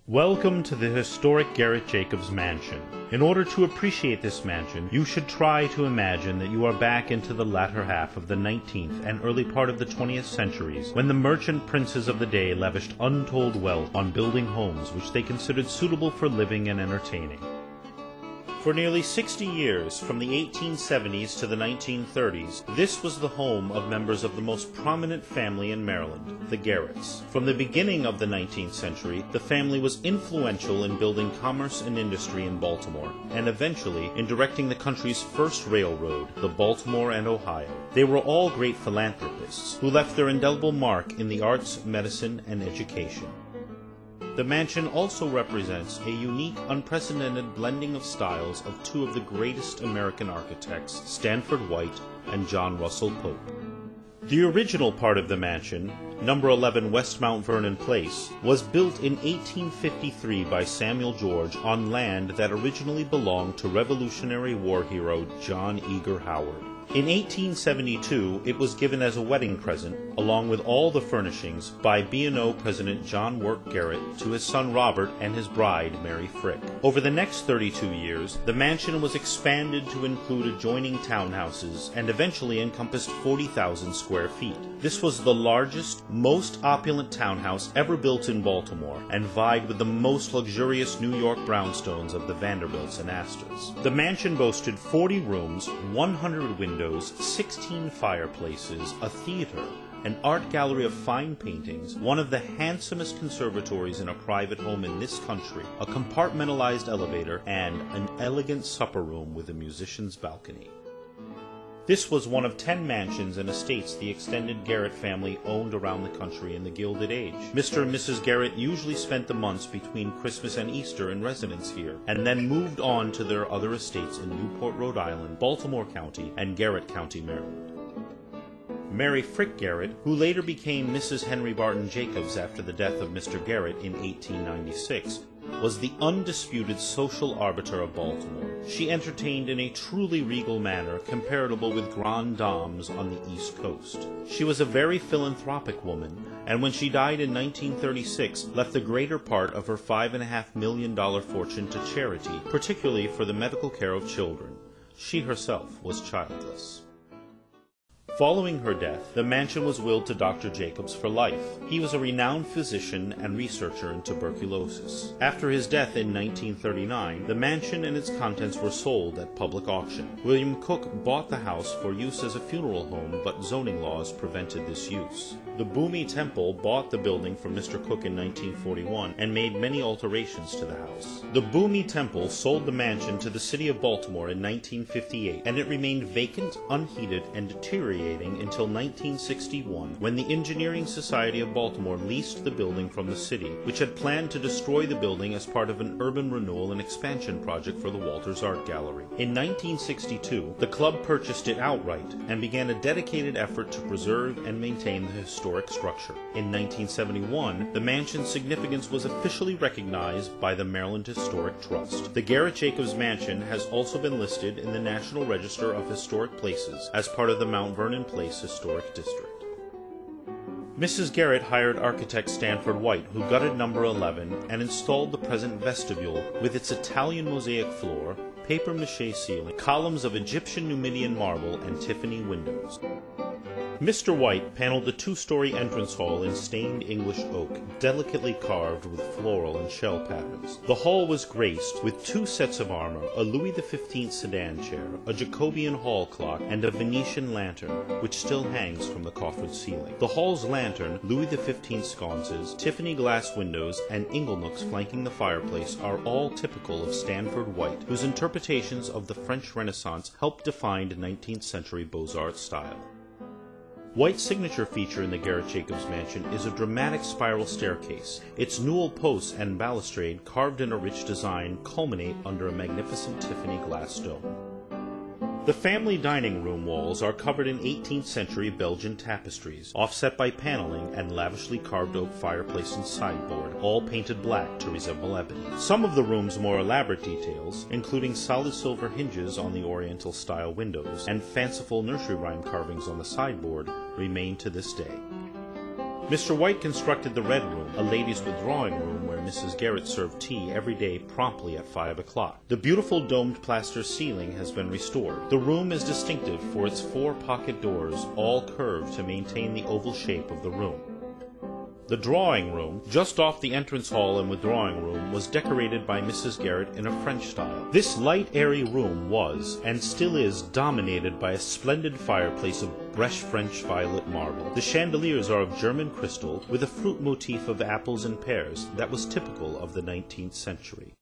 Welcome to the historic Garrett-Jacobs mansion. In order to appreciate this mansion, you should try to imagine that you are back into the latter half of the 19th and early part of the 20th centuries, when the merchant princes of the day lavished untold wealth on building homes which they considered suitable for living and entertaining. For nearly 60 years, from the 1870s to the 1930s, this was the home of members of the most prominent family in Maryland, the Garretts. From the beginning of the 19th century, the family was influential in building commerce and industry in Baltimore, and eventually in directing the country's first railroad, the Baltimore and Ohio. They were all great philanthropists, who left their indelible mark in the arts, medicine, and education. The mansion also represents a unique, unprecedented blending of styles of two of the greatest American architects, Stanford White and John Russell Pope. The original part of the mansion, number 11 West Mount Vernon Place, was built in 1853 by Samuel George on land that originally belonged to Revolutionary War hero John Eager Howard. In 1872, it was given as a wedding present, along with all the furnishings, by B&O President John Work Garrett to his son Robert and his bride, Mary Frick. Over the next 32 years, the mansion was expanded to include adjoining townhouses and eventually encompassed 40,000 square feet. This was the largest, most opulent townhouse ever built in Baltimore and vied with the most luxurious New York brownstones of the Vanderbilts and Astors. The mansion boasted 40 rooms, 100 windows, 16 fireplaces, a theater, an art gallery of fine paintings, one of the handsomest conservatories in a private home in this country, a compartmentalized elevator, and an elegant supper room with a musician's balcony. This was one of 10 mansions and estates the extended Garrett family owned around the country in the Gilded Age. Mr. and Mrs. Garrett usually spent the months between Christmas and Easter in residence here, and then moved on to their other estates in Newport, Rhode Island, Baltimore County, and Garrett County, Maryland. Mary Frick Garrett, who later became Mrs. Henry Barton Jacobs after the death of Mr. Garrett in 1896, was the undisputed social arbiter of Baltimore. She entertained in a truly regal manner comparable with grandes dames on the East Coast. She was a very philanthropic woman, and when she died in 1936, left the greater part of her $5.5 million fortune to charity, particularly for the medical care of children. She herself was childless. Following her death, the mansion was willed to Dr. Jacobs for life. He was a renowned physician and researcher in tuberculosis. After his death in 1939, the mansion and its contents were sold at public auction. William Cook bought the house for use as a funeral home, but zoning laws prevented this use. The Boomy Temple bought the building from Mr. Cook in 1941 and made many alterations to the house. The Boomy Temple sold the mansion to the city of Baltimore in 1958, and it remained vacant, unheated, and deteriorating until 1961, when the Engineering Society of Baltimore leased the building from the city, which had planned to destroy the building as part of an urban renewal and expansion project for the Walters Art Gallery. In 1962, the club purchased it outright and began a dedicated effort to preserve and maintain the historic structure. In 1971, the mansion's significance was officially recognized by the Maryland Historic Trust. The Garrett-Jacobs Mansion has also been listed in the National Register of Historic Places as part of the Mount Vernon Place Historic District. Mrs. Garrett hired architect Stanford White, who gutted number 11 and installed the present vestibule with its Italian mosaic floor, papier-mâché ceiling, columns of Egyptian Numidian marble, and Tiffany windows. Mr. White paneled the two-story entrance hall in stained English oak, delicately carved with floral and shell patterns. The hall was graced with 2 sets of armor, a Louis XV sedan chair, a Jacobean hall clock, and a Venetian lantern, which still hangs from the coffered ceiling. The hall's lantern, Louis XV sconces, Tiffany glass windows, and inglenooks flanking the fireplace are all typical of Stanford White, whose interpretations of the French Renaissance helped define 19th century Beaux-Arts style. White's signature feature in the Garrett-Jacobs mansion is a dramatic spiral staircase. Its newel posts and balustrade, carved in a rich design, culminate under a magnificent Tiffany glass dome. The family dining room walls are covered in 18th century Belgian tapestries, offset by paneling and lavishly carved oak fireplace and sideboard, all painted black to resemble ebony. Some of the room's more elaborate details, including solid silver hinges on the Oriental-style windows and fanciful nursery rhyme carvings on the sideboard, remain to this day. Mr. White constructed the Red Room, a ladies' withdrawing room where Mrs. Garrett served tea every day promptly at 5 o'clock. The beautiful domed plaster ceiling has been restored. The room is distinctive for its 4 pocket doors, all curved to maintain the oval shape of the room. The drawing room, just off the entrance hall and withdrawing room, was decorated by Mrs. Garrett in a French style. This light, airy room was, and still is, dominated by a splendid fireplace of Breche French violet marble. The chandeliers are of German crystal, with a fruit motif of apples and pears that was typical of the 19th century.